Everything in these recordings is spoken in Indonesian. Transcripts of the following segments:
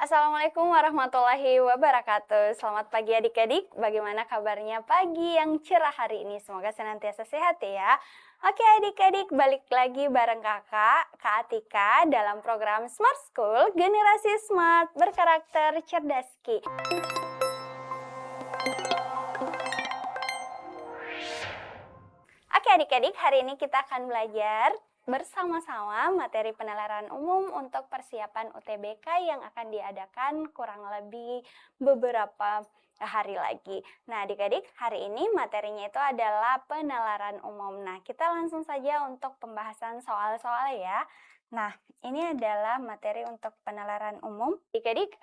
Assalamualaikum warahmatullahi wabarakatuh. Selamat pagi adik-adik. Bagaimana kabarnya pagi yang cerah hari ini? Semoga senantiasa sehat ya. Oke adik-adik, balik lagi bareng Kak Atika dalam program Smart School, Generasi Smart berkarakter cerdas Ki. Oke adik-adik, hari ini kita akan belajar bersama-sama materi penalaran umum untuk persiapan UTBK yang akan diadakan kurang lebih beberapa hari lagi. Nah adik-adik, hari ini materinya itu adalah penalaran umum. Nah kita langsung saja untuk pembahasan soal-soal ya. Nah ini adalah materi untuk penalaran umum. Adik-adik,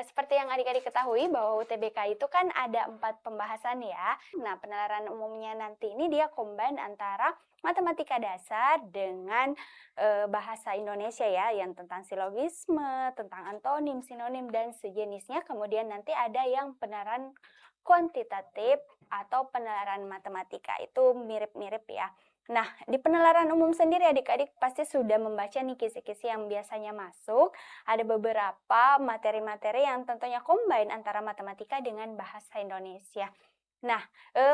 seperti yang adik-adik ketahui bahwa UTBK itu kan ada 4 pembahasan ya. Nah penalaran umumnya nanti ini dia combine antara matematika dasar dengan bahasa Indonesia ya, yang tentang silogisme, tentang antonim, sinonim, dan sejenisnya. Kemudian nanti ada yang penalaran kuantitatif atau penalaran matematika, itu mirip-mirip ya. Nah, di penalaran umum sendiri adik-adik pasti sudah membaca nih kisi-kisi yang biasanya masuk. Ada beberapa materi-materi yang tentunya combine antara matematika dengan bahasa Indonesia. Nah,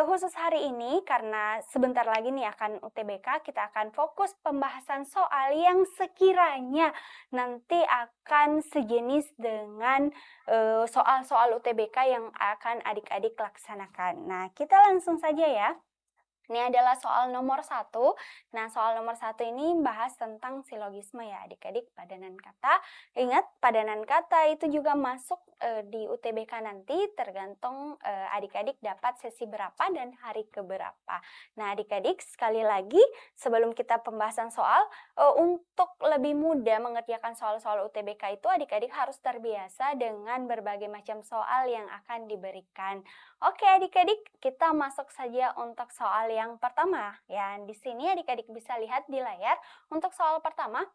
khusus hari ini karena sebentar lagi nih akan UTBK, kita akan fokus pembahasan soal yang sekiranya nanti akan sejenis dengan soal-soal UTBK yang akan adik-adik laksanakan. Nah, kita langsung saja ya. Ini adalah soal nomor 1. Nah, soal nomor 1 ini bahas tentang silogisme ya adik-adik, padanan kata. Ingat, padanan kata itu juga masuk di UTBK nanti, tergantung adik-adik dapat sesi berapa dan hari keberapa. Nah, adik-adik sekali lagi sebelum kita pembahasan soal, untuk lebih mudah mengerjakan soal-soal UTBK itu adik-adik harus terbiasa dengan berbagai macam soal yang akan diberikan. Oke adik-adik, kita masuk saja untuk soal yang pertama. Ya, di sini adik-adik bisa lihat di layar. Untuk soal pertama,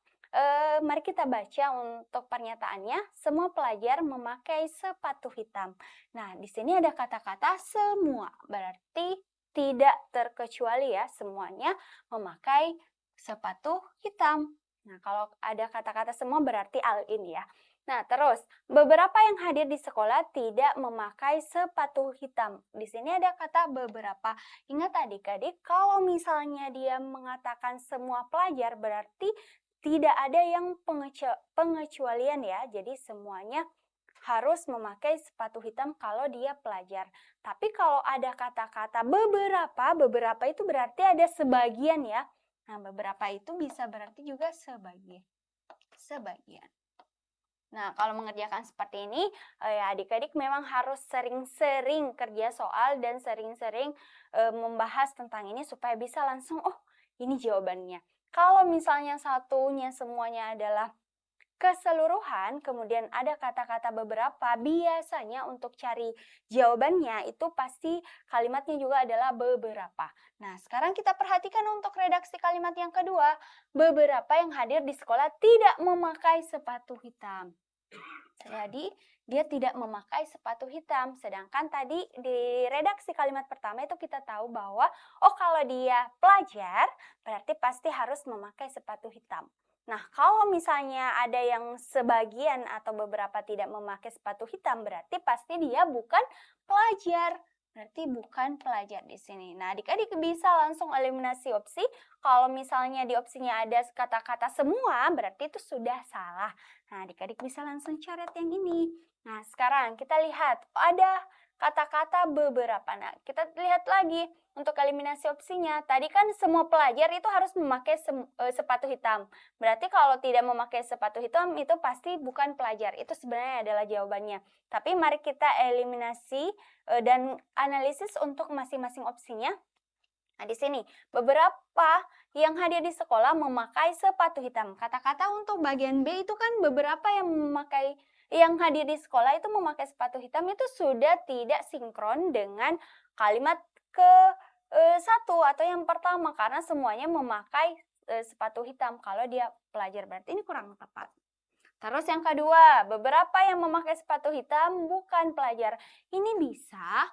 mari kita baca untuk pernyataannya. Semua pelajar memakai sepatu hitam. Nah, di sini ada kata-kata semua, berarti tidak terkecuali ya, semuanya memakai sepatu hitam. Nah, kalau ada kata-kata semua berarti all in ya. Nah, terus beberapa yang hadir di sekolah tidak memakai sepatu hitam. Di sini ada kata beberapa. Ingat adik-adik, kalau misalnya dia mengatakan semua pelajar berarti tidak ada yang pengecualian ya. Jadi semuanya harus memakai sepatu hitam kalau dia pelajar. Tapi kalau ada kata-kata beberapa itu berarti ada sebagian ya. Nah, beberapa itu bisa berarti juga sebagian. Nah, kalau mengerjakan seperti ini, ya adik-adik memang harus sering-sering kerja soal dan sering-sering membahas tentang ini supaya bisa langsung, oh ini jawabannya. Kalau misalnya satunya semuanya adalah keseluruhan, kemudian ada kata-kata beberapa, biasanya untuk cari jawabannya itu pasti kalimatnya juga adalah beberapa. Nah, sekarang kita perhatikan untuk redaksi kalimat yang kedua. Beberapa yang hadir di sekolah tidak memakai sepatu hitam. Jadi, dia tidak memakai sepatu hitam. Sedangkan tadi di redaksi kalimat pertama itu kita tahu bahwa, oh kalau dia pelajar, berarti pasti harus memakai sepatu hitam. Nah, kalau misalnya ada yang sebagian atau beberapa tidak memakai sepatu hitam, berarti pasti dia bukan pelajar. Berarti bukan pelajar di sini. Nah, adik-adik bisa langsung eliminasi opsi. Kalau misalnya di opsinya ada kata-kata semua, berarti itu sudah salah. Nah, adik-adik bisa langsung coret yang ini. Nah, sekarang kita lihat ada kata-kata beberapa. Nah, kita lihat lagi untuk eliminasi opsinya. Tadi kan semua pelajar itu harus memakai sepatu hitam. Berarti kalau tidak memakai sepatu hitam itu pasti bukan pelajar. Itu sebenarnya adalah jawabannya. Tapi mari kita eliminasi dan analisis untuk masing-masing opsinya. Nah, di sini beberapa yang hadir di sekolah memakai sepatu hitam. Kata-kata untuk bagian B itu kan beberapa yang hadir di sekolah itu memakai sepatu hitam itu sudah tidak sinkron dengan kalimat ke satu atau yang pertama karena semuanya memakai sepatu hitam. Kalau dia pelajar berarti ini kurang tepat. Terus yang kedua, beberapa yang memakai sepatu hitam bukan pelajar. Ini bisa,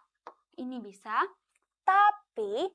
tapi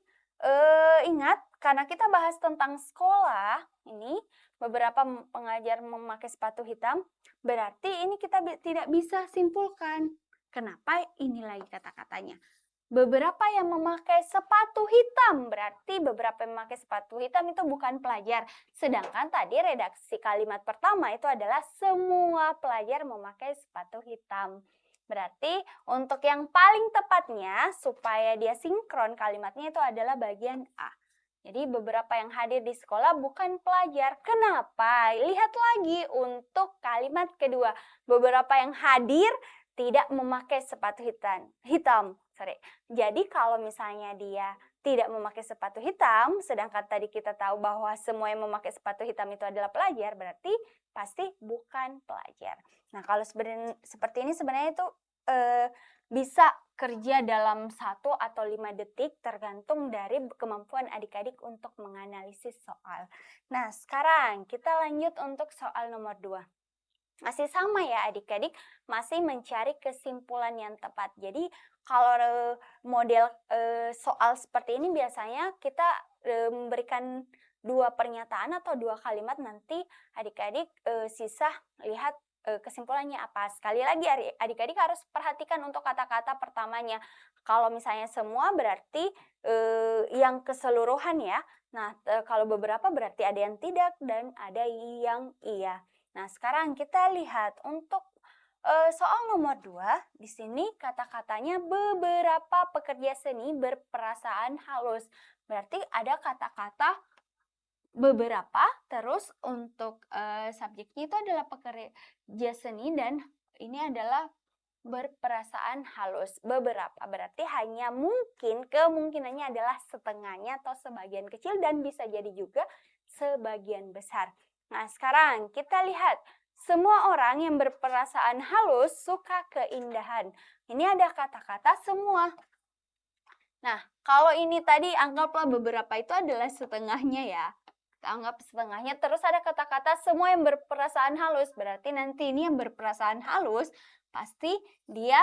ingat karena kita bahas tentang sekolah, ini beberapa pengajar memakai sepatu hitam, berarti ini kita tidak bisa simpulkan. Kenapa ini lagi kata-katanya? Beberapa yang memakai sepatu hitam, berarti beberapa yang memakai sepatu hitam itu bukan pelajar. Sedangkan tadi redaksi kalimat pertama itu adalah semua pelajar memakai sepatu hitam. Berarti untuk yang paling tepatnya supaya dia sinkron kalimatnya itu adalah bagian A. Jadi beberapa yang hadir di sekolah bukan pelajar. Kenapa? Lihat lagi untuk kalimat kedua. Beberapa yang hadir tidak memakai sepatu hitam. Jadi kalau misalnya dia tidak memakai sepatu hitam, sedangkan tadi kita tahu bahwa semua yang memakai sepatu hitam itu adalah pelajar, berarti pasti bukan pelajar. Nah, kalau seperti ini sebenarnya itu bisa kerja dalam 1 atau 5 detik tergantung dari kemampuan adik-adik untuk menganalisis soal. Nah, sekarang kita lanjut untuk soal nomor 2. Masih sama ya adik-adik, masih mencari kesimpulan yang tepat. Jadi kalau model soal seperti ini biasanya kita memberikan 2 pernyataan atau 2 kalimat, nanti adik-adik sisa lihat kesimpulannya apa. Sekali lagi adik-adik harus perhatikan untuk kata-kata pertamanya. Kalau misalnya semua berarti yang keseluruhan ya. Nah, kalau beberapa berarti ada yang tidak dan ada yang iya. Nah, sekarang kita lihat untuk soal nomor 2, di sini kata-katanya beberapa pekerja seni berperasaan halus. Berarti ada kata-kata beberapa, terus untuk subjeknya itu adalah pekerja seni dan ini adalah berperasaan halus. Beberapa berarti hanya mungkin, kemungkinannya adalah setengahnya atau sebagian kecil dan bisa jadi juga sebagian besar. Nah, sekarang kita lihat semua orang yang berperasaan halus suka keindahan. Ini ada kata-kata semua. Nah, kalau ini tadi anggaplah beberapa itu adalah setengahnya ya. Kita anggap setengahnya, terus ada kata-kata semua yang berperasaan halus. Berarti nanti ini yang berperasaan halus pasti dia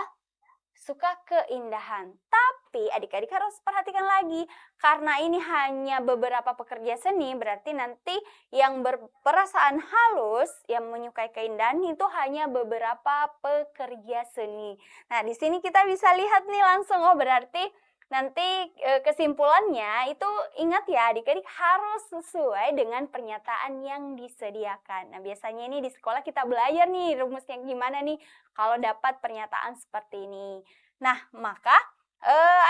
suka keindahan. Tapi adik-adik harus perhatikan lagi, karena ini hanya beberapa pekerja seni, berarti nanti yang berperasaan halus, yang menyukai keindahan itu hanya beberapa pekerja seni. Nah, di sini kita bisa lihat nih langsung, oh berarti nanti kesimpulannya itu ingat ya adik-adik harus sesuai dengan pernyataan yang disediakan. Nah, biasanya ini di sekolah kita belajar nih rumusnya gimana nih kalau dapat pernyataan seperti ini. Nah, maka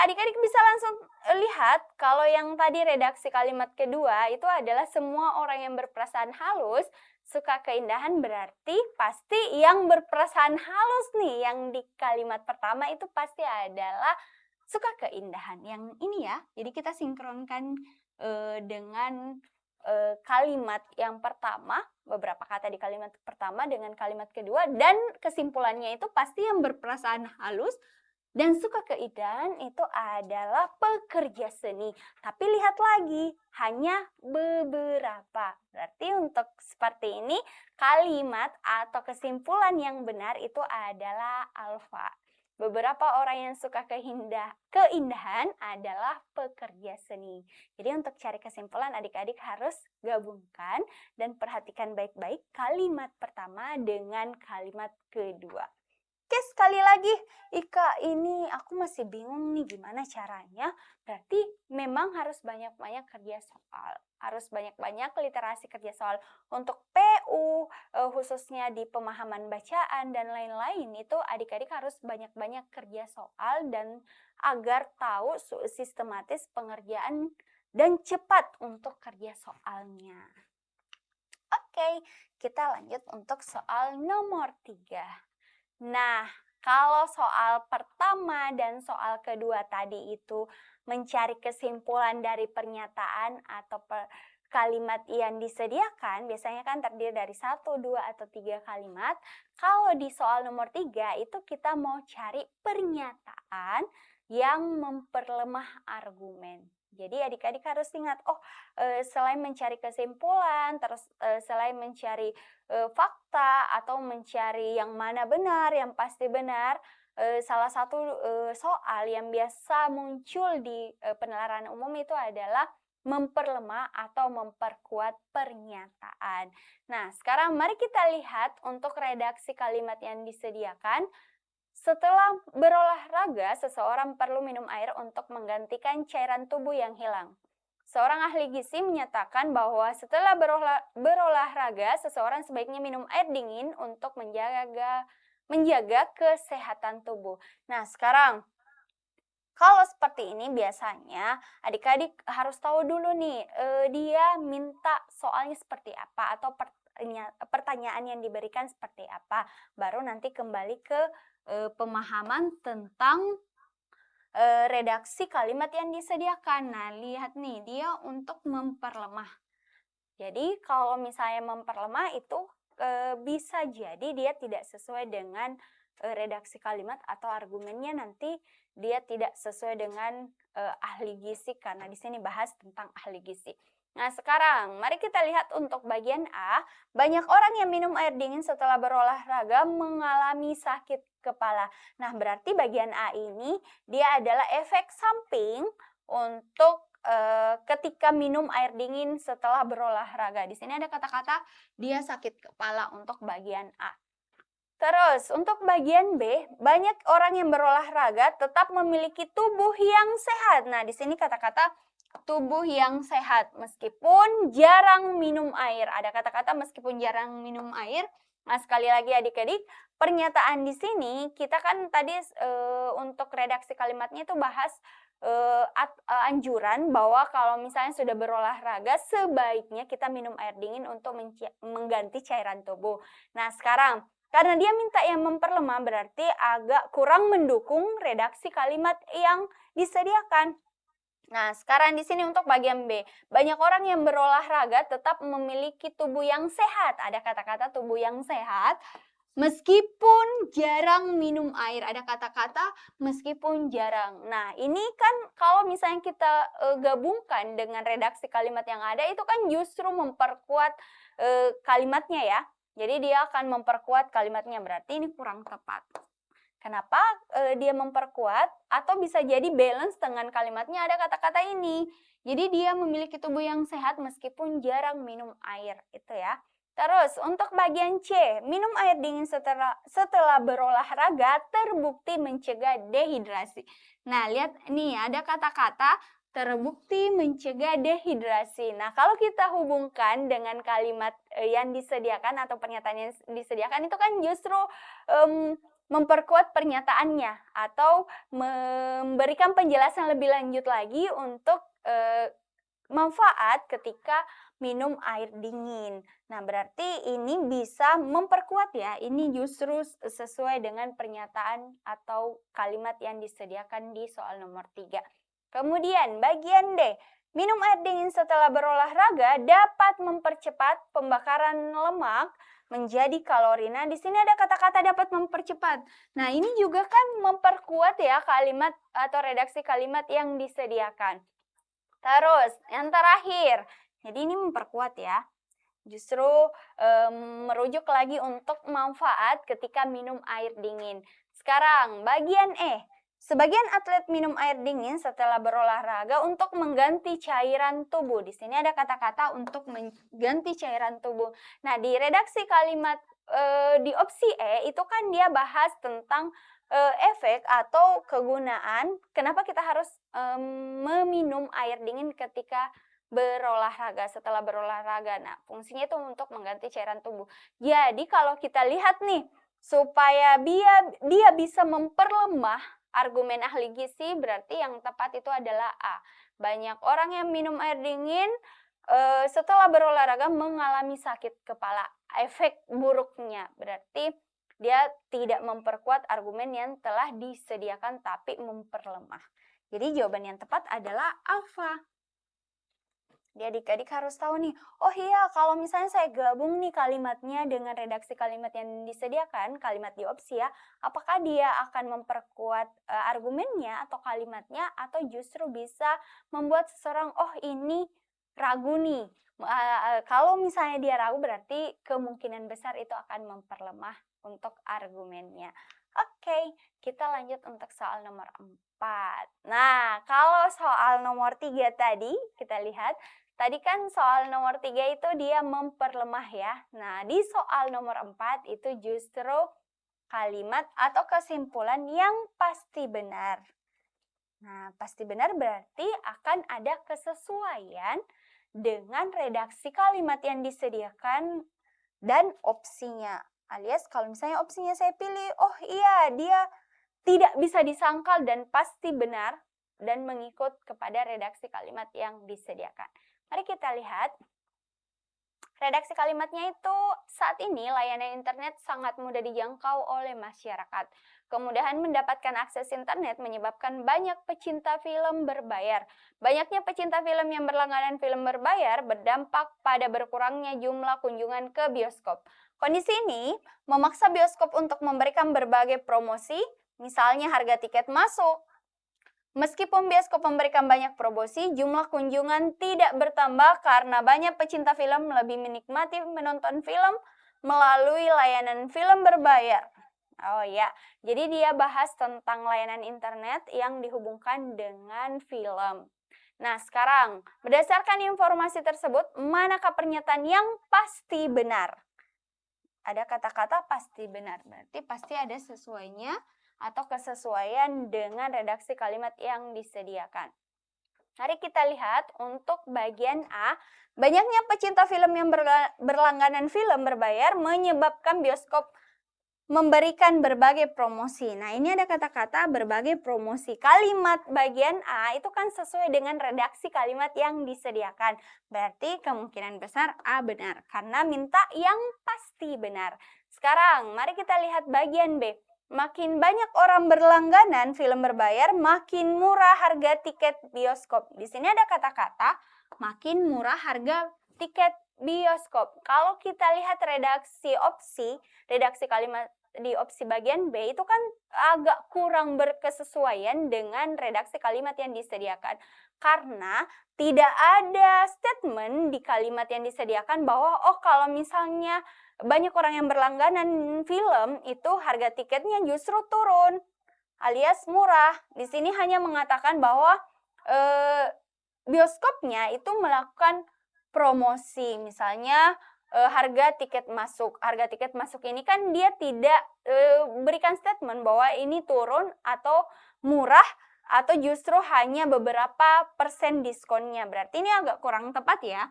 adik-adik bisa langsung lihat kalau yang tadi redaksi kalimat kedua itu adalah semua orang yang berperasaan halus suka keindahan, berarti pasti yang berperasaan halus nih yang di kalimat pertama itu pasti adalah suka keindahan. Yang ini ya, jadi kita sinkronkan dengan kalimat yang pertama, beberapa kata di kalimat pertama dengan kalimat kedua, dan kesimpulannya itu pasti yang berperasaan halus dan suka keindahan itu adalah pekerja seni. Tapi lihat lagi, hanya beberapa. Berarti untuk seperti ini, kalimat atau kesimpulan yang benar itu adalah alfa. Beberapa orang yang suka keindahan adalah pekerja seni. Jadi untuk cari kesimpulan adik-adik harus gabungkan dan perhatikan baik-baik kalimat pertama dengan kalimat kedua. Oke, sekali lagi, Ika, ini aku masih bingung nih gimana caranya. Berarti memang harus banyak-banyak kerja soal. Harus banyak-banyak literasi kerja soal. Untuk PU, khususnya di pemahaman bacaan dan lain-lain, itu adik-adik harus banyak-banyak kerja soal dan agar tahu sistematis pengerjaan dan cepat untuk kerja soalnya. Oke, kita lanjut untuk soal nomor 3. Nah, kalau soal pertama dan soal kedua tadi itu mencari kesimpulan dari pernyataan atau kalimat yang disediakan, biasanya kan terdiri dari 1, 2, atau 3 kalimat. Kalau di soal nomor 3 itu kita mau cari pernyataan yang memperlemah argumen. Jadi adik-adik harus ingat, selain mencari kesimpulan, terus selain mencari fakta atau mencari yang mana benar, yang pasti benar, salah satu soal yang biasa muncul di penalaran umum itu adalah memperlemah atau memperkuat pernyataan. Nah, sekarang mari kita lihat untuk redaksi kalimat yang disediakan. Setelah berolahraga, seseorang perlu minum air untuk menggantikan cairan tubuh yang hilang. Seorang ahli gizi menyatakan bahwa setelah berolahraga, seseorang sebaiknya minum air dingin untuk menjaga kesehatan tubuh. Nah, sekarang kalau seperti ini biasanya adik-adik harus tahu dulu nih, dia minta soalnya seperti apa atau pertanyaan yang diberikan seperti apa. Baru nanti kembali ke pemahaman tentang redaksi kalimat yang disediakan. Nah, lihat nih, dia untuk memperlemah. Jadi, kalau misalnya memperlemah itu bisa jadi dia tidak sesuai dengan redaksi kalimat atau argumennya nanti dia tidak sesuai dengan ahli gizi karena di sini bahas tentang ahli gizi. Nah, sekarang mari kita lihat untuk bagian A. Banyak orang yang minum air dingin setelah berolahraga mengalami sakit kepala. Nah, berarti bagian A ini dia adalah efek samping untuk ketika minum air dingin setelah berolahraga. Di sini ada kata-kata dia sakit kepala untuk bagian A. Terus, untuk bagian B, banyak orang yang berolahraga tetap memiliki tubuh yang sehat. Nah, di sini kata-kata tubuh yang sehat meskipun jarang minum air. Ada kata-kata meskipun jarang minum air. Nah, sekali lagi adik-adik, pernyataan di sini kita kan tadi untuk redaksi kalimatnya itu bahas anjuran bahwa kalau misalnya sudah berolahraga sebaiknya kita minum air dingin untuk mengganti cairan tubuh. Nah, sekarang karena dia minta yang memperlemah berarti agak kurang mendukung redaksi kalimat yang disediakan. Nah, sekarang di sini untuk bagian B. Banyak orang yang berolahraga tetap memiliki tubuh yang sehat. Ada kata-kata tubuh yang sehat meskipun jarang minum air. Ada kata-kata meskipun jarang. Nah, ini kan kalau misalnya kita gabungkan dengan redaksi kalimat yang ada, itu kan justru memperkuat kalimatnya ya. Jadi dia akan memperkuat kalimatnya, berarti ini kurang tepat. Kenapa dia memperkuat atau bisa jadi balance dengan kalimatnya ada kata-kata ini. Jadi dia memiliki tubuh yang sehat meskipun jarang minum air, itu ya. Terus untuk bagian C, minum air dingin setelah berolahraga terbukti mencegah dehidrasi. Nah, lihat nih ada kata-kata terbukti mencegah dehidrasi. Nah, kalau kita hubungkan dengan kalimat yang disediakan atau pernyataan yang disediakan itu kan justru memperkuat pernyataannya atau memberikan penjelasan lebih lanjut lagi untuk manfaat ketika minum air dingin. Nah, berarti ini bisa memperkuat ya. Ini justru sesuai dengan pernyataan atau kalimat yang disediakan di soal nomor 3. Kemudian bagian D. Minum air dingin setelah berolahraga dapat mempercepat pembakaran lemak menjadi kalori. Nah, di sini ada kata-kata dapat mempercepat. Nah, ini juga kan memperkuat ya kalimat atau redaksi kalimat yang disediakan. Terus, yang terakhir. Jadi ini memperkuat ya. Justru merujuk lagi untuk manfaat ketika minum air dingin. Sekarang, bagian E. Sebagian atlet minum air dingin setelah berolahraga untuk mengganti cairan tubuh. Di sini ada kata-kata untuk mengganti cairan tubuh. Nah, di redaksi kalimat di opsi E itu kan dia bahas tentang efek atau kegunaan kenapa kita harus meminum air dingin ketika berolahraga, setelah berolahraga. Nah, fungsinya itu untuk mengganti cairan tubuh. Jadi kalau kita lihat nih, supaya dia bisa memperlemah argumen ahli gizi, berarti yang tepat itu adalah A. Banyak orang yang minum air dingin setelah berolahraga mengalami sakit kepala. Efek buruknya berarti dia tidak memperkuat argumen yang telah disediakan tapi memperlemah. Jadi jawaban yang tepat adalah alfa. Jadi adik-adik harus tahu nih, oh iya kalau misalnya saya gabung nih kalimatnya dengan redaksi kalimat yang disediakan, kalimat di opsi ya, apakah dia akan memperkuat argumennya atau kalimatnya atau justru bisa membuat seseorang, oh ini ragu nih. Kalau misalnya dia ragu berarti kemungkinan besar itu akan memperlemah untuk argumennya. Oke, kita lanjut untuk soal nomor 4. Nah, kalau soal nomor 3 tadi, kita lihat, tadi kan soal nomor 3 itu dia memperlemah ya. Nah, di soal nomor 4 itu justru kalimat atau kesimpulan yang pasti benar. Nah, pasti benar berarti akan ada kesesuaian dengan redaksi kalimat yang disediakan dan opsinya. Alias kalau misalnya opsinya saya pilih, oh iya dia tidak bisa disangkal dan pasti benar dan mengikut kepada redaksi kalimat yang disediakan. Mari kita lihat. Redaksi kalimatnya itu saat ini layanan internet sangat mudah dijangkau oleh masyarakat. Kemudahan mendapatkan akses internet menyebabkan banyak pecinta film berbayar. Banyaknya pecinta film yang berlangganan film berbayar berdampak pada berkurangnya jumlah kunjungan ke bioskop. Kondisi ini memaksa bioskop untuk memberikan berbagai promosi, misalnya harga tiket masuk. Meskipun bioskop memberikan banyak promosi, jumlah kunjungan tidak bertambah karena banyak pecinta film lebih menikmati menonton film melalui layanan film berbayar. Oh ya, jadi dia bahas tentang layanan internet yang dihubungkan dengan film. Nah, sekarang berdasarkan informasi tersebut, manakah pernyataan yang pasti benar? Ada kata-kata pasti benar, berarti pasti ada sesuainya atau kesesuaian dengan redaksi kalimat yang disediakan. Mari kita lihat untuk bagian A. Banyaknya pecinta film yang berlangganan film berbayar menyebabkan bioskop memberikan berbagai promosi. Nah, ini ada kata-kata berbagai promosi. Kalimat bagian A itu kan sesuai dengan redaksi kalimat yang disediakan. Berarti kemungkinan besar A benar, karena minta yang pasti benar. Sekarang, mari kita lihat bagian B. Makin banyak orang berlangganan film berbayar, makin murah harga tiket bioskop. Di sini ada kata-kata makin murah harga tiket bioskop. Kalau kita lihat redaksi kalimat di opsi bagian B itu kan agak kurang berkesesuaian dengan redaksi kalimat yang disediakan. Karena tidak ada statement di kalimat yang disediakan bahwa oh kalau misalnya banyak orang yang berlangganan film itu harga tiketnya justru turun alias murah. Di sini hanya mengatakan bahwa bioskopnya itu melakukan promosi, misalnya harga tiket masuk. Harga tiket masuk ini kan dia tidak berikan statement bahwa ini turun atau murah atau justru hanya beberapa persen diskonnya. Berarti ini agak kurang tepat ya.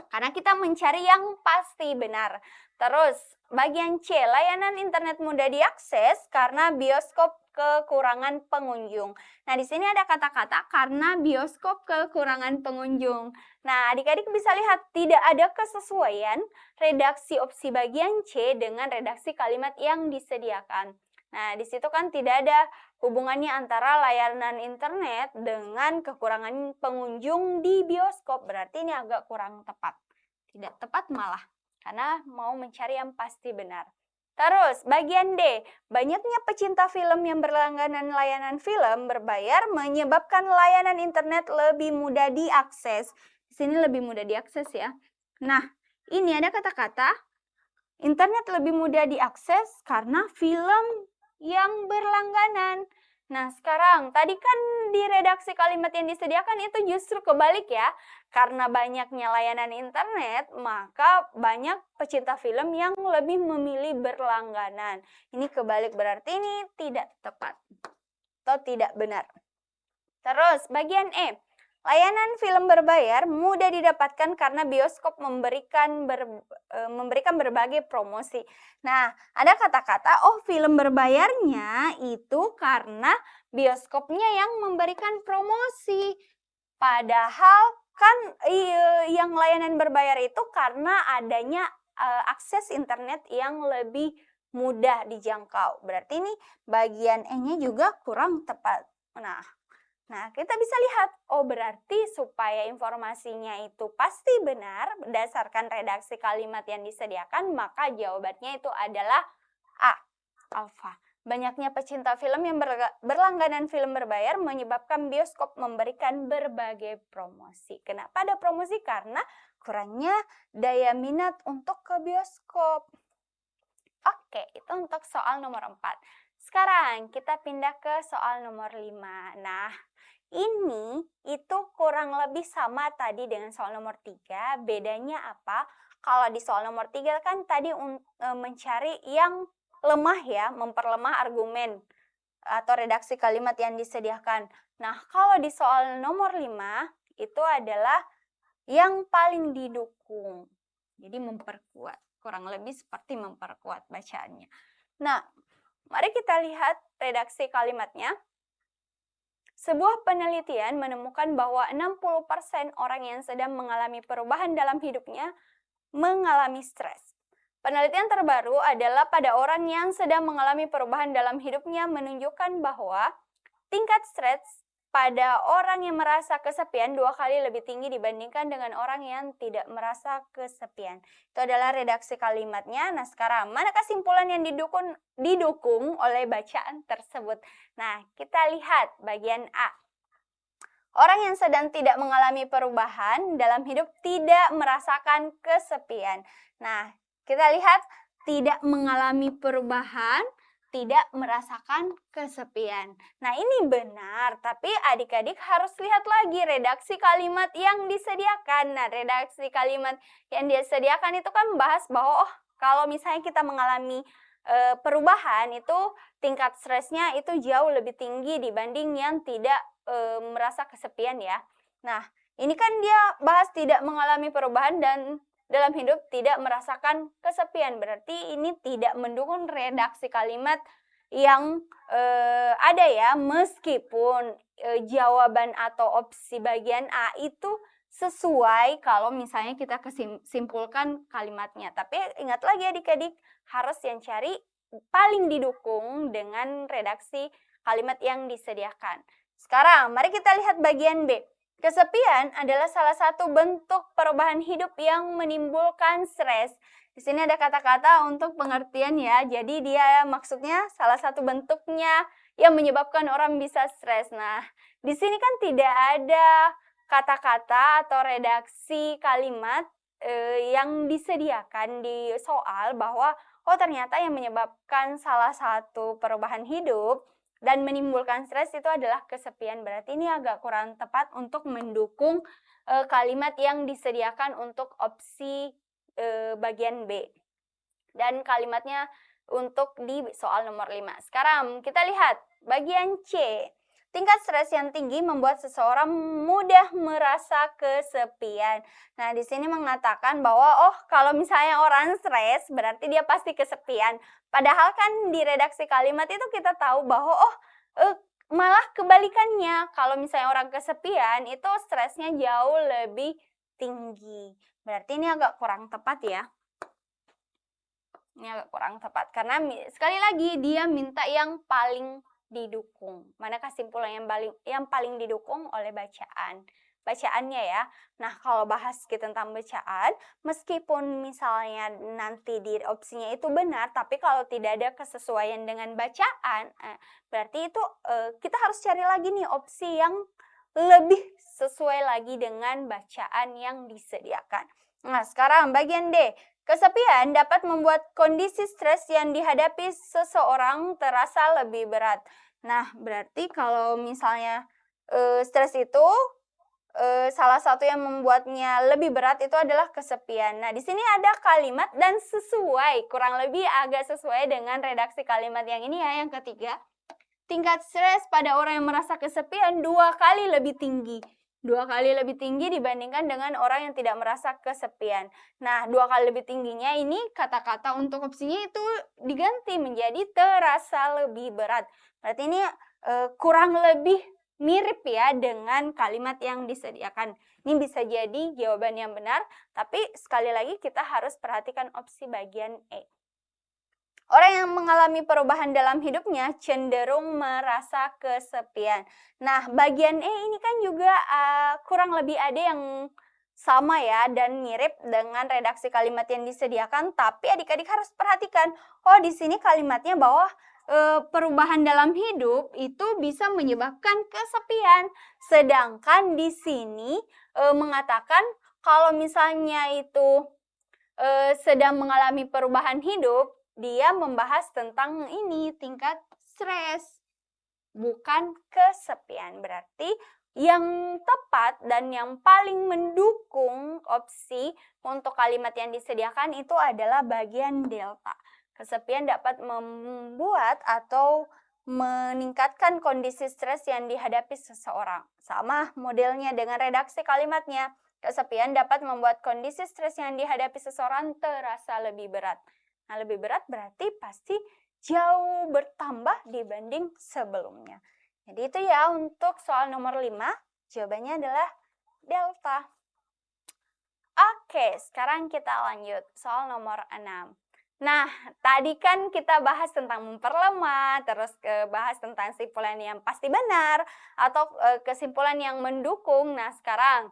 Karena kita mencari yang pasti benar. Terus, bagian C, layanan internet mudah diakses karena bioskop kekurangan pengunjung. Nah, di sini ada kata-kata karena bioskop kekurangan pengunjung. Nah, adik-adik bisa lihat tidak ada kesesuaian redaksi opsi bagian C dengan redaksi kalimat yang disediakan. Nah, di situ kan tidak ada hubungannya antara layanan internet dengan kekurangan pengunjung di bioskop. Berarti ini agak kurang tepat. Tidak tepat malah, karena mau mencari yang pasti benar. Terus, bagian D. Banyaknya pecinta film yang berlangganan layanan film berbayar menyebabkan layanan internet lebih mudah diakses. Di sini lebih mudah diakses ya. Nah, ini ada kata-kata internet lebih mudah diakses karena film yang berlangganan. Nah, sekarang tadi kan di redaksi kalimat yang disediakan itu justru kebalik ya. Karena banyaknya layanan internet, maka banyak pecinta film yang lebih memilih berlangganan. Ini kebalik, berarti ini tidak tepat atau tidak benar. Terus, bagian E. Layanan film berbayar mudah didapatkan karena bioskop memberikan berbagai promosi. Nah, ada kata-kata, oh film berbayarnya itu karena bioskopnya yang memberikan promosi. Padahal kan yang layanan berbayar itu karena adanya akses internet yang lebih mudah dijangkau. Berarti ini bagian E-nya juga kurang tepat. Nah, kita bisa lihat, oh berarti supaya informasinya itu pasti benar berdasarkan redaksi kalimat yang disediakan, maka jawabannya itu adalah A, alfa. Banyaknya pecinta film yang berlangganan film berbayar menyebabkan bioskop memberikan berbagai promosi. Kenapa ada promosi? Karena kurangnya daya minat untuk ke bioskop. Oke, itu untuk soal nomor 4. Sekarang kita pindah ke soal nomor 5. Nah, ini itu kurang lebih sama tadi dengan soal nomor 3. Bedanya apa? Kalau di soal nomor 3 kan tadi mencari yang lemah ya, memperlemah argumen atau redaksi kalimat yang disediakan. Nah, kalau di soal nomor 5 itu adalah yang paling didukung. Jadi memperkuat, kurang lebih seperti memperkuat bacaannya. Nah, mari kita lihat redaksi kalimatnya. Sebuah penelitian menemukan bahwa 60% orang yang sedang mengalami perubahan dalam hidupnya mengalami stres. Penelitian terbaru adalah pada orang yang sedang mengalami perubahan dalam hidupnya menunjukkan bahwa tingkat stres pada orang yang merasa kesepian 2 kali lebih tinggi dibandingkan dengan orang yang tidak merasa kesepian. Itu adalah redaksi kalimatnya. Nah, sekarang mana kesimpulan yang didukung oleh bacaan tersebut? Nah, kita lihat bagian A. Orang yang sedang tidak mengalami perubahan dalam hidup tidak merasakan kesepian. Nah, kita lihat tidak mengalami perubahan, tidak merasakan kesepian. Nah, ini benar, tapi adik-adik harus lihat lagi redaksi kalimat yang disediakan. Nah, redaksi kalimat yang disediakan itu kan membahas bahwa kalau misalnya kita mengalami perubahan itu tingkat stresnya itu jauh lebih tinggi dibanding yang tidak merasa kesepian ya. Nah, ini kan dia bahas tidak mengalami perubahan dan dalam hidup tidak merasakan kesepian. Berarti ini tidak mendukung redaksi kalimat yang ada ya, meskipun jawaban atau opsi bagian A itu sesuai kalau misalnya kita simpulkan kalimatnya. Tapi ingat lagi adik-adik, harus yang cari paling didukung dengan redaksi kalimat yang disediakan. Sekarang mari kita lihat bagian B. Kesepian adalah salah satu bentuk perubahan hidup yang menimbulkan stres. Di sini ada kata-kata untuk pengertian ya. Jadi dia maksudnya salah satu bentuknya yang menyebabkan orang bisa stres. Nah, di sini kan tidak ada kata-kata atau redaksi kalimat yang disediakan di soal bahwa ternyata yang menyebabkan salah satu perubahan hidup dan menimbulkan stres itu adalah kesepian. Berarti ini agak kurang tepat untuk mendukung kalimat yang disediakan untuk opsi bagian B. Dan kalimatnya untuk di soal nomor 5. Sekarang kita lihat bagian C. Tingkat stres yang tinggi membuat seseorang mudah merasa kesepian. Nah, di sini mengatakan bahwa kalau misalnya orang stres berarti dia pasti kesepian. Padahal kan di redaksi kalimat itu kita tahu bahwa malah kebalikannya. Kalau misalnya orang kesepian itu stresnya jauh lebih tinggi. Berarti ini agak kurang tepat ya. Ini agak kurang tepat karena sekali lagi dia minta yang paling didukung. Mana kesimpulan yang paling didukung oleh bacaannya ya. Nah, kalau bahas kita tentang bacaan, meskipun misalnya nanti di opsinya itu benar, tapi kalau tidak ada kesesuaian dengan bacaan, berarti itu kita harus cari lagi nih opsi yang lebih sesuai lagi dengan bacaan yang disediakan. Nah, sekarang bagian D. Kesepian dapat membuat kondisi stres yang dihadapi seseorang terasa lebih berat. Nah, berarti kalau misalnya stres itu salah satu yang membuatnya lebih berat itu adalah kesepian. Nah, di sini ada kalimat dan sesuai, kurang lebih agak sesuai dengan redaksi kalimat yang ini ya, yang ketiga. Tingkat stres pada orang yang merasa kesepian 2 kali lebih tinggi. 2 kali lebih tinggi dibandingkan dengan orang yang tidak merasa kesepian. Nah, 2 kali lebih tingginya ini kata-kata untuk opsinya itu diganti menjadi terasa lebih berat. Berarti ini kurang lebih mirip ya dengan kalimat yang disediakan. Ini bisa jadi jawaban yang benar, tapi sekali lagi kita harus perhatikan opsi bagian E. Orang yang mengalami perubahan dalam hidupnya cenderung merasa kesepian. Nah, bagian E ini kan juga kurang lebih ada yang sama ya dan mirip dengan redaksi kalimat yang disediakan, tapi adik-adik harus perhatikan. Di sini kalimatnya bahwa perubahan dalam hidup itu bisa menyebabkan kesepian. Sedangkan di sini mengatakan kalau misalnya itu sedang mengalami perubahan hidup, dia membahas tentang ini tingkat stres, bukan kesepian. Berarti yang tepat dan yang paling mendukung opsi untuk kalimat yang disediakan itu adalah bagian delta. Kesepian dapat membuat atau meningkatkan kondisi stres yang dihadapi seseorang. Sama modelnya dengan redaksi kalimatnya. Kesepian dapat membuat kondisi stres yang dihadapi seseorang terasa lebih berat. Nah, lebih berat berarti pasti jauh bertambah dibanding sebelumnya. Jadi itu ya untuk soal nomor 5, jawabannya adalah delta. Oke, sekarang kita lanjut soal nomor 6. Nah, tadi kan kita bahas tentang memperlemah, terus bahas tentang kesimpulan yang pasti benar, atau kesimpulan yang mendukung. Nah, sekarang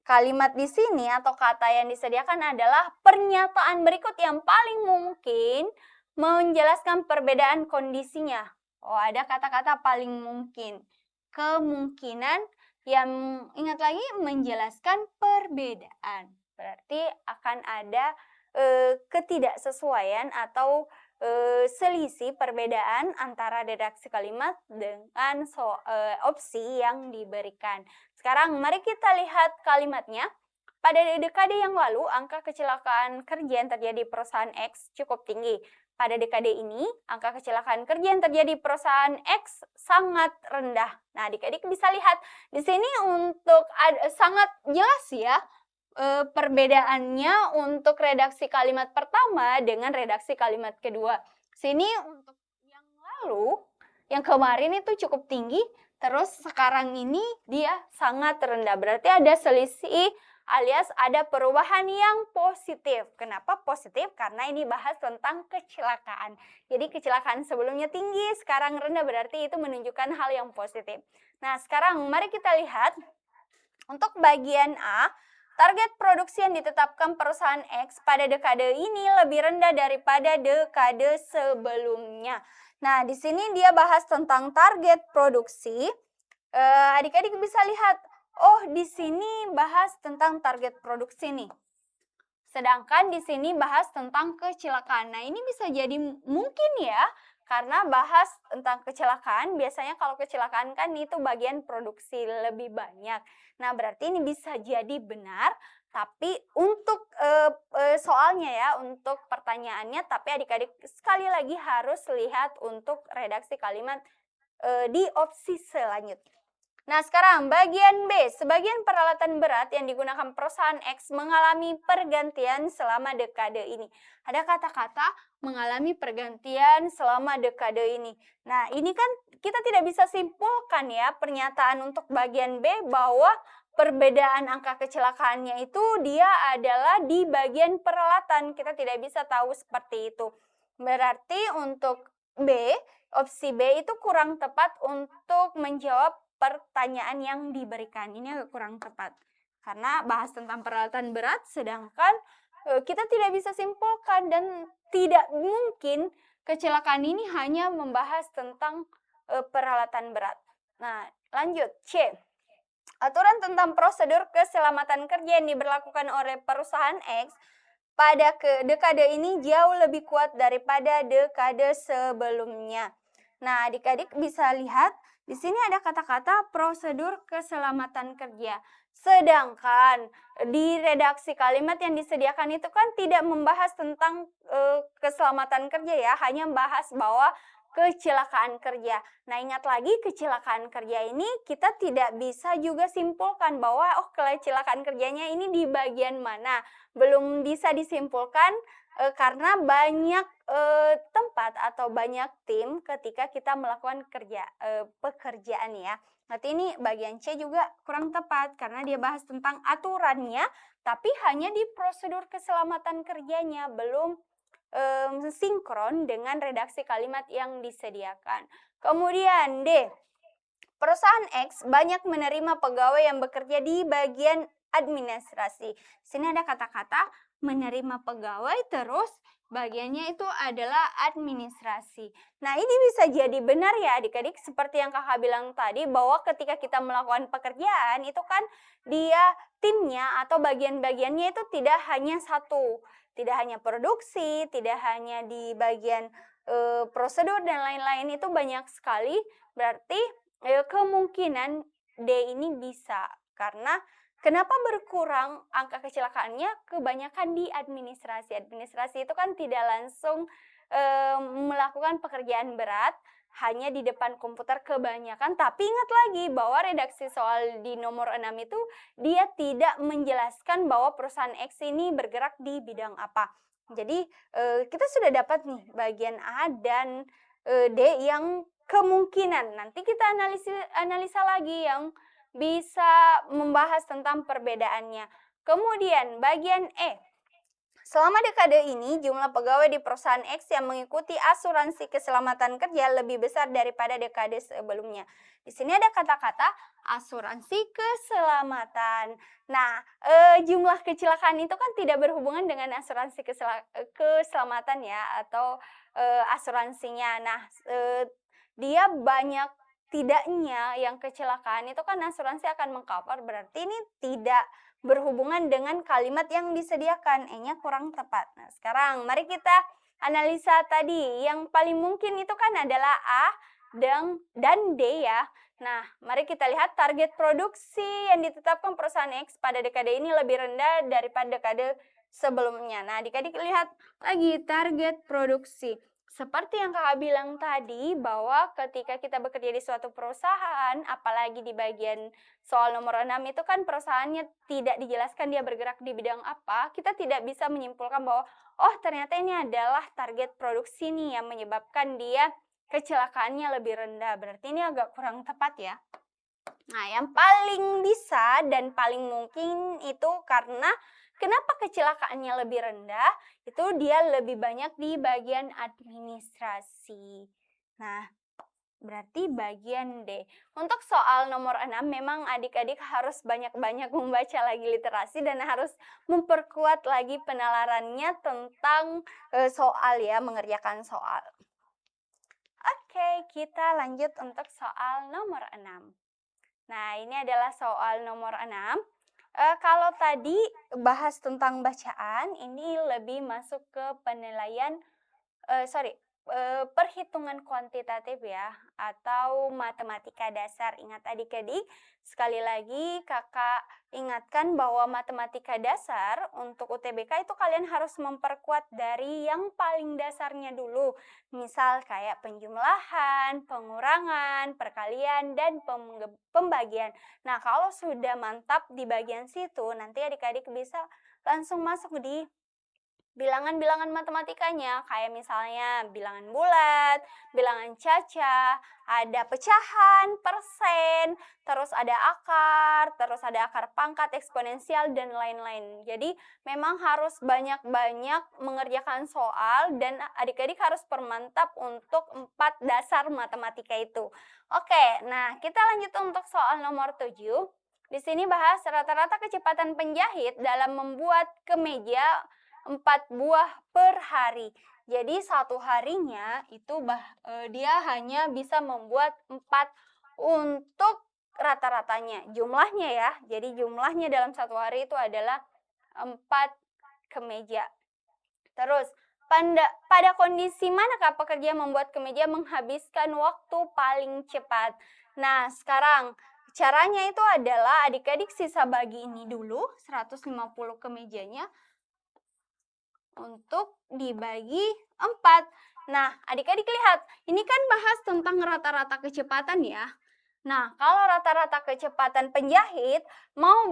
kalimat di sini atau kata yang disediakan adalah pernyataan berikut yang paling mungkin menjelaskan perbedaan kondisinya. Oh, ada kata-kata paling mungkin. Kemungkinan yang ingat lagi menjelaskan perbedaan. Berarti akan ada ketidaksesuaian atau selisih perbedaan antara redaksi kalimat dengan opsi yang diberikan. Sekarang mari kita lihat kalimatnya. Pada dekade yang lalu, angka kecelakaan kerja yang terjadi di perusahaan X cukup tinggi. Pada dekade ini, angka kecelakaan kerja yang terjadi di perusahaan X sangat rendah. Nah, adik-adik bisa lihat di sini untuk sangat jelas ya perbedaannya untuk redaksi kalimat pertama dengan redaksi kalimat kedua. Sini untuk yang lalu, yang kemarin itu cukup tinggi, terus sekarang ini dia sangat rendah. Berarti ada selisih alias ada perubahan yang positif. Kenapa positif? Karena ini bahas tentang kecelakaan. Jadi kecelakaan sebelumnya tinggi, sekarang rendah, berarti itu menunjukkan hal yang positif. Nah, sekarang mari kita lihat untuk bagian A. Target produksi yang ditetapkan perusahaan X pada dekade ini lebih rendah daripada dekade sebelumnya. Nah, di sini dia bahas tentang target produksi. Adik-adik bisa lihat, oh di sini bahas tentang target produksi nih. Sedangkan di sini bahas tentang kecelakaan. Nah, ini bisa jadi mungkin ya, karena bahas tentang kecelakaan, biasanya kalau kecelakaan kan itu bagian produksi lebih banyak. Nah, berarti ini bisa jadi benar, tapi untuk soalnya ya, untuk pertanyaannya, tapi adik-adik sekali lagi harus lihat untuk redaksi kalimat di opsi selanjutnya. Nah, sekarang bagian B. Sebagian peralatan berat yang digunakan perusahaan X mengalami pergantian selama dekade ini. Ada kata-kata mengalami pergantian selama dekade ini. Nah, ini kan kita tidak bisa simpulkan ya pernyataan untuk bagian B bahwa perbedaan angka kecelakaannya itu dia adalah di bagian peralatan. Kita tidak bisa tahu seperti itu. Berarti untuk B, opsi B itu kurang tepat untuk menjawab pertanyaan yang diberikan. Ini agak kurang tepat karena bahas tentang peralatan berat, sedangkan kita tidak bisa simpulkan dan tidak mungkin kecelakaan ini hanya membahas tentang peralatan berat. Nah, lanjut C. Aturan tentang prosedur keselamatan kerja yang diberlakukan oleh perusahaan X pada dekade ini jauh lebih kuat daripada dekade sebelumnya. Nah, adik-adik bisa lihat di sini ada kata-kata prosedur keselamatan kerja. Sedangkan di redaksi kalimat yang disediakan itu kan tidak membahas tentang keselamatan kerja ya, hanya membahas bahwa kecelakaan kerja. Nah, ingat lagi kecelakaan kerja ini kita tidak bisa juga simpulkan bahwa oh kecelakaan kerjanya ini di bagian mana. Belum bisa disimpulkan karena banyak tempat atau banyak tim ketika kita melakukan pekerjaan ya. Nanti ini bagian C juga kurang tepat karena dia bahas tentang aturannya, tapi hanya di prosedur keselamatan kerjanya, belum sinkron dengan redaksi kalimat yang disediakan. Kemudian D. Perusahaan X banyak menerima pegawai yang bekerja di bagian administrasi. Sini ada kata-kata menerima pegawai, terus bagiannya itu adalah administrasi. Nah, ini bisa jadi benar ya adik-adik, seperti yang kakak bilang tadi, bahwa ketika kita melakukan pekerjaan itu kan dia timnya atau bagian-bagiannya itu tidak hanya satu. Tidak hanya produksi, tidak hanya di bagian prosedur dan lain-lain itu banyak sekali, berarti kemungkinan D ini bisa. Karena kenapa berkurang angka kecelakaannya? Kebanyakan di administrasi. Administrasi itu kan tidak langsung melakukan pekerjaan berat, hanya di depan komputer kebanyakan, tapi ingat lagi bahwa redaksi soal di nomor 6 itu dia tidak menjelaskan bahwa perusahaan X ini bergerak di bidang apa. Jadi kita sudah dapat nih bagian A dan D yang kemungkinan. Nanti kita analisa lagi yang bisa membahas tentang perbedaannya. Kemudian bagian E. Selama dekade ini, jumlah pegawai di perusahaan X yang mengikuti asuransi keselamatan kerja lebih besar daripada dekade sebelumnya. Di sini ada kata-kata asuransi keselamatan. Nah, jumlah kecelakaan itu kan tidak berhubungan dengan asuransi keselamatan ya, atau asuransinya. Nah, dia banyak tidaknya yang kecelakaan itu kan asuransi akan mengcover, berarti ini tidak berhubungan dengan kalimat yang disediakan. E-nya kurang tepat. Nah, sekarang mari kita analisa tadi. Yang paling mungkin itu kan adalah A dan D ya. Nah, mari kita lihat target produksi yang ditetapkan perusahaan X pada dekade ini lebih rendah daripada dekade sebelumnya. Nah, adik-adik lihat lagi target produksi. Seperti yang kakak bilang tadi, bahwa ketika kita bekerja di suatu perusahaan, apalagi di bagian soal nomor 6 itu kan perusahaannya tidak dijelaskan dia bergerak di bidang apa, kita tidak bisa menyimpulkan bahwa, oh ternyata ini adalah target produksi nih yang menyebabkan dia kecelakaannya lebih rendah. Berarti ini agak kurang tepat ya. Nah, yang paling bisa dan paling mungkin itu karena kenapa kecelakaannya lebih rendah? Itu dia lebih banyak di bagian administrasi. Nah, berarti bagian D. Untuk soal nomor 6, memang adik-adik harus banyak-banyak membaca lagi literasi dan harus memperkuat lagi penalarannya tentang soal ya, mengerjakan soal. Oke, kita lanjut untuk soal nomor 6. Nah, ini adalah soal nomor 6. Kalau tadi bahas tentang bacaan, ini lebih masuk ke penilaian, perhitungan kuantitatif ya, atau matematika dasar. Ingat adik-adik, sekali lagi kakak ingatkan bahwa matematika dasar untuk UTBK itu kalian harus memperkuat dari yang paling dasarnya dulu. Misal kayak penjumlahan, pengurangan, perkalian, dan pembagian. Nah, kalau sudah mantap di bagian situ, nanti adik-adik bisa langsung masuk di bilangan-bilangan matematikanya, kayak misalnya bilangan bulat, bilangan caca, ada pecahan, persen, terus ada akar pangkat, eksponensial, dan lain-lain. Jadi memang harus banyak-banyak mengerjakan soal dan adik-adik harus permantap untuk 4 dasar matematika itu. Oke, nah kita lanjut untuk soal nomor 7. Di sini bahas rata-rata kecepatan penjahit dalam membuat kemeja 4 buah per hari. Jadi satu harinya itu dia hanya bisa membuat 4 untuk rata-ratanya. Jumlahnya ya. Jadi jumlahnya dalam satu hari itu adalah 4 kemeja. Terus pada kondisi manakah pekerja membuat kemeja menghabiskan waktu paling cepat? Nah, sekarang caranya itu adalah adik-adik sisa bagi ini dulu 150 kemejanya untuk dibagi 4. Nah, adik-adik lihat, ini kan bahas tentang rata-rata kecepatan ya. Nah, kalau rata-rata kecepatan penjahit, mau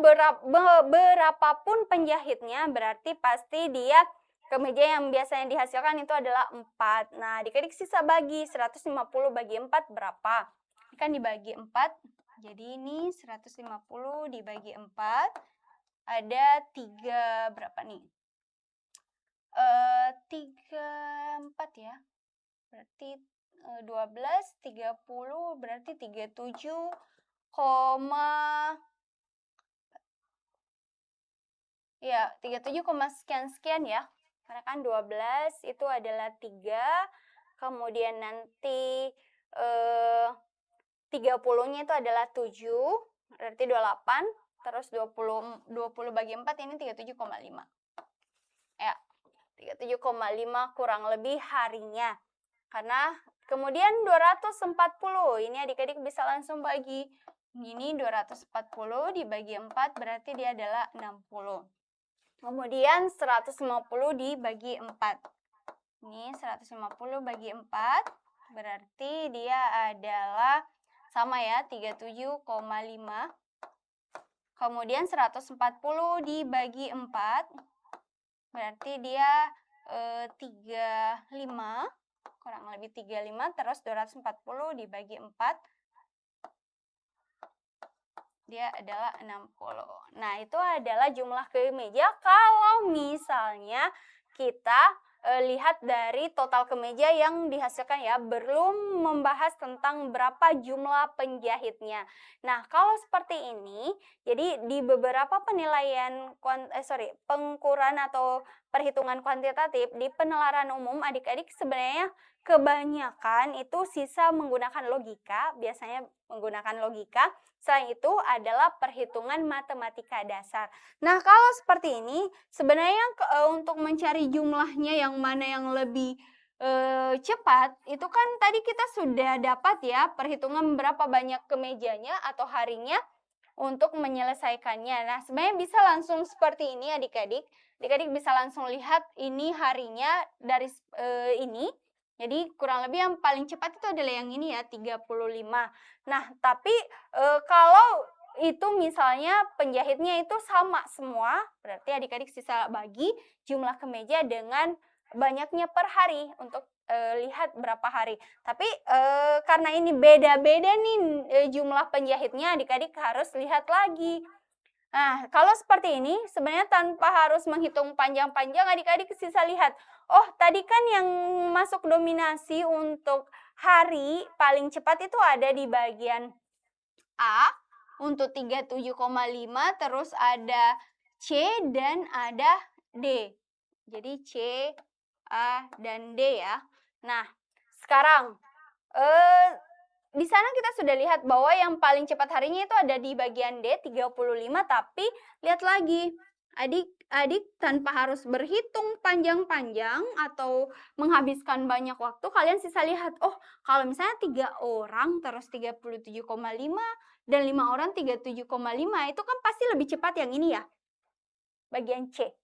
berapapun penjahitnya, berarti pasti dia kemeja yang biasanya dihasilkan itu adalah 4. Nah, adik-adik sisa bagi 150 bagi 4 berapa? Ini kan dibagi 4, jadi ini 150 dibagi 4, ada 3 berapa nih? 34 ya, berarti 12, 30, berarti 37, ya 37, sekian ya, karena kan 12 itu adalah 3, kemudian nanti 30-nya itu adalah 7, berarti 28, terus 20 bagi 4 ini 37,5 ya. 37,5 kurang lebih harinya. Karena kemudian 240, ini adik-adik bisa langsung bagi. Ini 240 dibagi 4 berarti dia adalah 60. Kemudian 150 dibagi 4. Ini 150 bagi 4 berarti dia adalah sama ya, 37,5. Kemudian 140 dibagi 4 berarti dia 35, kurang lebih 35, terus 240 dibagi 4 dia adalah 60. Nah, itu adalah jumlah kemeja kalau misalnya kita lihat dari total kemeja yang dihasilkan ya, belum membahas tentang berapa jumlah penjahitnya. Nah, kalau seperti ini, jadi di beberapa penilaian pengukuran atau perhitungan kuantitatif di penalaran umum, adik-adik sebenarnya kebanyakan itu sisa menggunakan logika, biasanya menggunakan logika. Selain itu adalah perhitungan matematika dasar. Nah, kalau seperti ini, sebenarnya untuk mencari jumlahnya yang mana yang lebih cepat, itu kan tadi kita sudah dapat ya perhitungan berapa banyak kemejanya atau harinya untuk menyelesaikannya. Nah, sebenarnya bisa langsung seperti ini adik-adik. Adik-adik bisa langsung lihat ini harinya dari ini. Jadi kurang lebih yang paling cepat itu adalah yang ini ya, 35. Nah, tapi kalau itu misalnya penjahitnya itu sama semua, berarti adik-adik sisa bagi jumlah kemeja dengan banyaknya per hari untuk lihat berapa hari. Tapi karena ini beda-beda nih jumlah penjahitnya, adik-adik harus lihat lagi. Nah, kalau seperti ini, sebenarnya tanpa harus menghitung panjang-panjang, adik-adik sisa lihat. Oh, tadi kan yang masuk dominasi untuk hari paling cepat itu ada di bagian A untuk 37,5, terus ada C dan ada D. Jadi C, A, dan D ya. Nah, sekarang di sana kita sudah lihat bahwa yang paling cepat harinya itu ada di bagian D, 35, tapi lihat lagi, adik-adik tanpa harus berhitung panjang-panjang atau menghabiskan banyak waktu, kalian sisa lihat, oh kalau misalnya 3 orang terus 37,5 dan 5 orang 37,5, itu kan pasti lebih cepat yang ini ya, bagian C.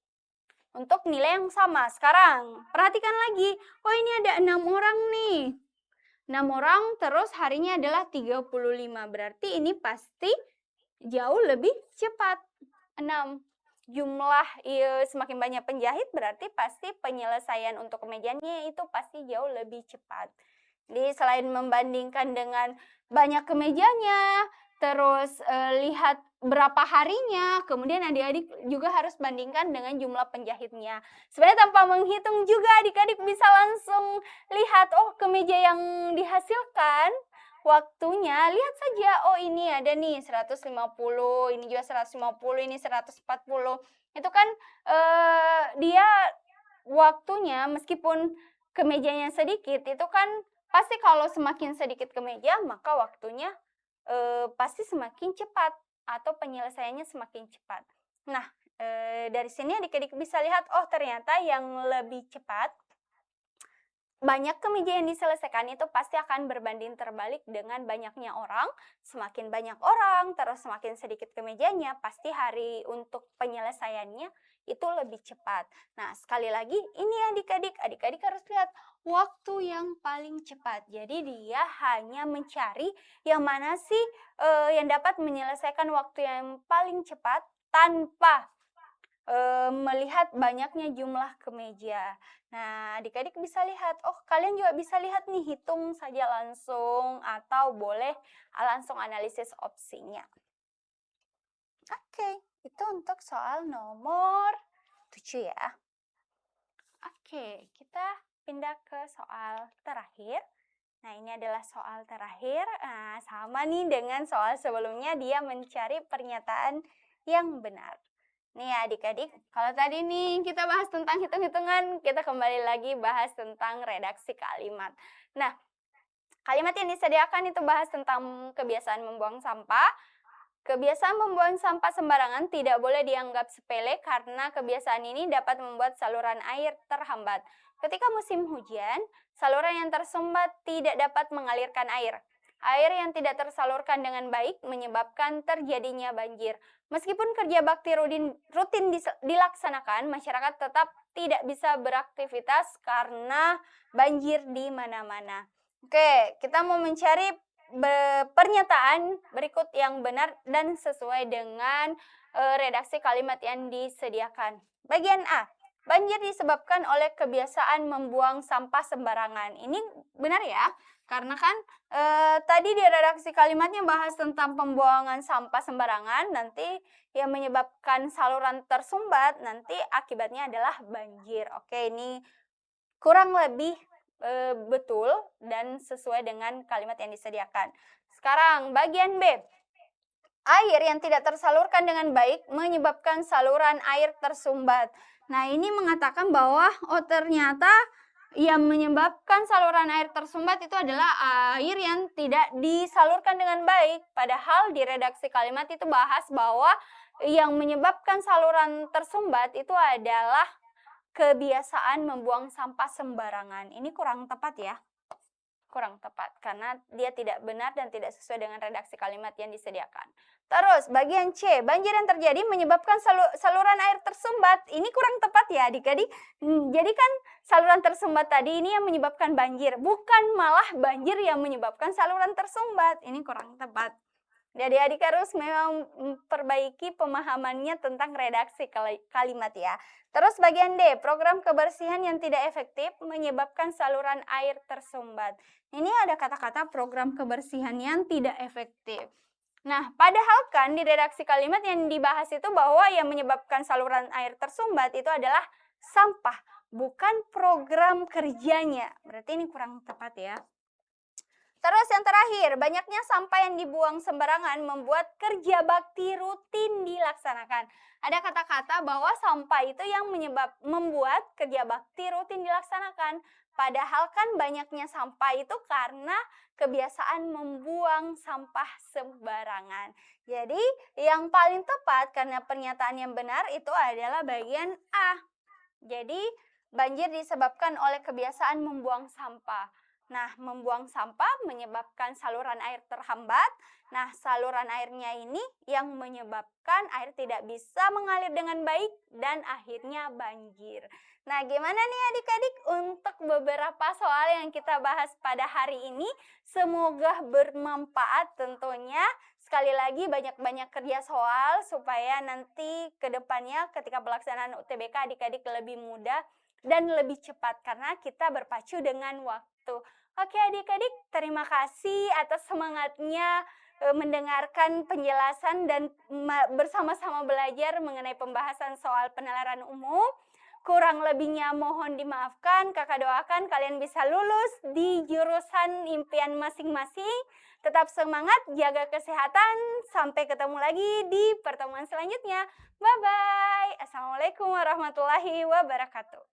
Untuk nilai yang sama. Sekarang, perhatikan lagi, oh ini ada 6 orang nih. 6 orang terus harinya adalah 35, berarti ini pasti jauh lebih cepat. 6. Jumlah semakin banyak penjahit berarti pasti penyelesaian untuk kemejanya itu pasti jauh lebih cepat. Jadi selain membandingkan dengan banyak kemejanya, terus lihat berapa harinya, kemudian adik-adik juga harus bandingkan dengan jumlah penjahitnya. Sebenarnya tanpa menghitung juga adik-adik bisa langsung lihat, oh kemeja yang dihasilkan waktunya, lihat saja, oh ini ada nih 150, ini juga 150, ini 140. Itu kan dia waktunya meskipun kemejanya sedikit, itu kan pasti kalau semakin sedikit kemeja, maka waktunya pasti semakin cepat atau penyelesaiannya semakin cepat. Nah, dari sini adik-adik bisa lihat, oh ternyata yang lebih cepat, banyak kemeja yang diselesaikan itu pasti akan berbanding terbalik dengan banyaknya orang. Semakin banyak orang, terus semakin sedikit kemejanya, pasti hari untuk penyelesaiannya itu lebih cepat. Nah, sekali lagi, ini adik-adik harus lihat waktu yang paling cepat. Jadi dia hanya mencari yang mana sih yang dapat menyelesaikan waktu yang paling cepat tanpa melihat banyaknya jumlah kemeja. Nah, adik-adik bisa lihat, oh kalian juga bisa lihat nih, hitung saja langsung atau boleh langsung analisis opsinya. Oke, itu untuk soal nomor 7 ya. Oke, kita pindah ke soal terakhir. Nah, ini adalah soal terakhir. Nah, sama nih dengan soal sebelumnya, dia mencari pernyataan yang benar. Nih adik-adik, kalau tadi nih kita bahas tentang hitung-hitungan, kita kembali lagi bahas tentang redaksi kalimat. Nah, kalimat yang disediakan itu bahas tentang kebiasaan membuang sampah. Kebiasaan membuang sampah sembarangan tidak boleh dianggap sepele karena kebiasaan ini dapat membuat saluran air terhambat. Ketika musim hujan, saluran yang tersumbat tidak dapat mengalirkan air. Air yang tidak tersalurkan dengan baik menyebabkan terjadinya banjir. Meskipun kerja bakti rutin dilaksanakan, masyarakat tetap tidak bisa beraktivitas karena banjir di mana-mana. Oke, kita mau mencari pernyataan berikut yang benar dan sesuai dengan redaksi kalimat yang disediakan. Bagian A, banjir disebabkan oleh kebiasaan membuang sampah sembarangan. Ini benar ya, karena kan tadi di redaksi kalimatnya bahas tentang pembuangan sampah sembarangan, nanti yang menyebabkan saluran tersumbat, nanti akibatnya adalah banjir. Oke, ini kurang lebih betul dan sesuai dengan kalimat yang disediakan. Sekarang bagian B. Air yang tidak tersalurkan dengan baik menyebabkan saluran air tersumbat. Nah, ini mengatakan bahwa ternyata yang menyebabkan saluran air tersumbat itu adalah air yang tidak disalurkan dengan baik. Padahal di redaksi kalimat itu bahas bahwa yang menyebabkan saluran tersumbat itu adalah kebiasaan membuang sampah sembarangan. Ini kurang tepat ya. Kurang tepat karena dia tidak benar dan tidak sesuai dengan redaksi kalimat yang disediakan. Terus bagian C, banjir yang terjadi menyebabkan saluran air tersumbat. Ini kurang tepat ya adik-adik. Jadi kan saluran tersumbat tadi ini yang menyebabkan banjir, bukan malah banjir yang menyebabkan saluran tersumbat. Ini kurang tepat. Jadi adik harus memang memperbaiki pemahamannya tentang redaksi kalimat ya. Terus bagian D, program kebersihan yang tidak efektif menyebabkan saluran air tersumbat. Ini ada kata-kata program kebersihan yang tidak efektif. Nah, padahal kan di redaksi kalimat yang dibahas itu bahwa yang menyebabkan saluran air tersumbat itu adalah sampah, bukan program kerjanya. Berarti ini kurang tepat ya. Terus yang terakhir, banyaknya sampah yang dibuang sembarangan membuat kerja bakti rutin dilaksanakan. Ada kata-kata bahwa sampah itu yang membuat kerja bakti rutin dilaksanakan. Padahal kan banyaknya sampah itu karena kebiasaan membuang sampah sembarangan. Jadi yang paling tepat karena pernyataan yang benar itu adalah bagian A. Jadi banjir disebabkan oleh kebiasaan membuang sampah. Nah, membuang sampah menyebabkan saluran air terhambat. Nah, saluran airnya ini yang menyebabkan air tidak bisa mengalir dengan baik dan akhirnya banjir. Nah, gimana nih adik-adik untuk beberapa soal yang kita bahas pada hari ini? Semoga bermanfaat tentunya. Sekali lagi banyak-banyak kerja soal supaya nanti ke depannya ketika pelaksanaan UTBK adik-adik lebih mudah dan lebih cepat karena kita berpacu dengan waktu. Oke adik-adik, terima kasih atas semangatnya mendengarkan penjelasan dan bersama-sama belajar mengenai pembahasan soal penalaran umum. Kurang lebihnya mohon dimaafkan, kakak doakan kalian bisa lulus di jurusan impian masing-masing. Tetap semangat, jaga kesehatan, sampai ketemu lagi di pertemuan selanjutnya. Bye-bye. Assalamualaikum warahmatullahi wabarakatuh.